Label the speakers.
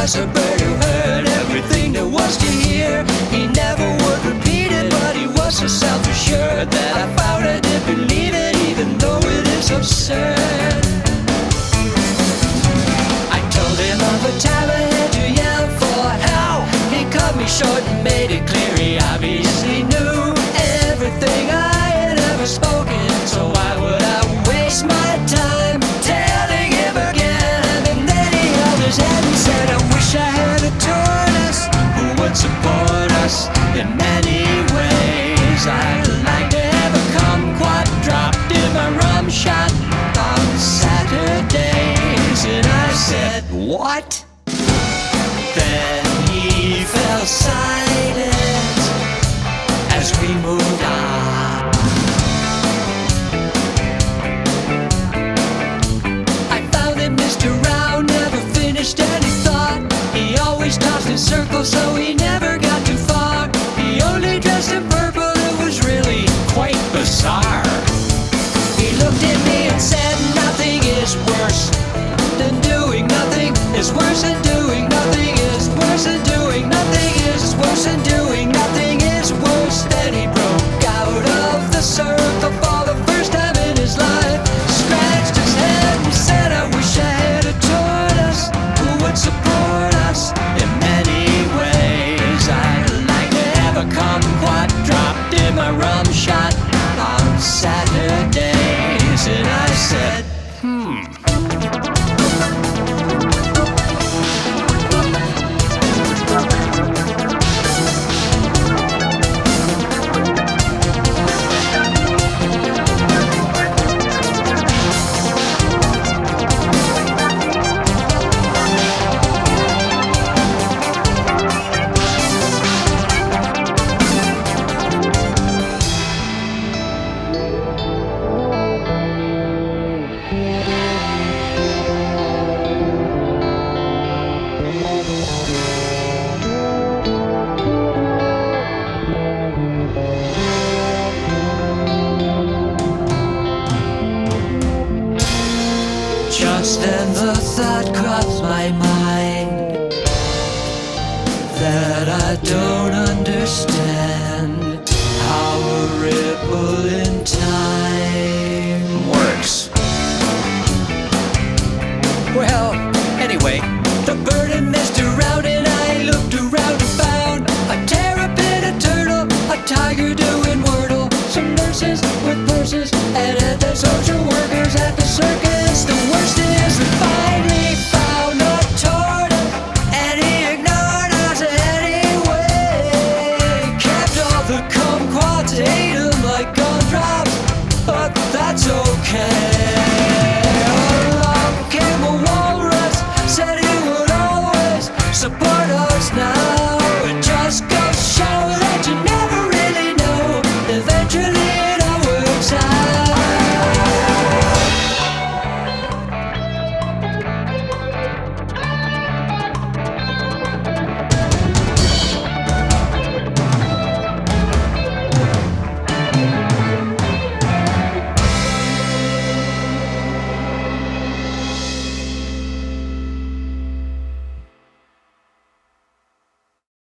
Speaker 1: was a bird who heard everything there was to hear. He never would repeat it, but he was so self-assured that I found I did believe it, even though it is absurd. I told him of a time I had to yell for help. He cut me short and made it clear he obviously knew everything I had ever spoken, so why would I waste my time telling him again? And then he held his head and said, I wish I had a tortoise who would support us in many ways. I'd like to have a kumquat dropped in my rum shot on Saturdays. And I said, what? Then he fell silent as we moved on. I found that Mr. Round never finished any thought. He always tossed in circles, so he never got too far. He only dressed in purple, it was really quite bizarre. He looked at me and said, nothing is worse than doing nothing. Is worse than doing nothing. Is worse than doing nothing. Is worse than doing nothing. Is worse. Then he broke out of the circle for the first time in his life, scratched his head and said, I wish I had a tortoise who would support us in many ways. I'd like to have a kumquat dropped in my rum shot on Saturdays. And I said, just then the thought crossed my mind that I don't understand how a ripple in time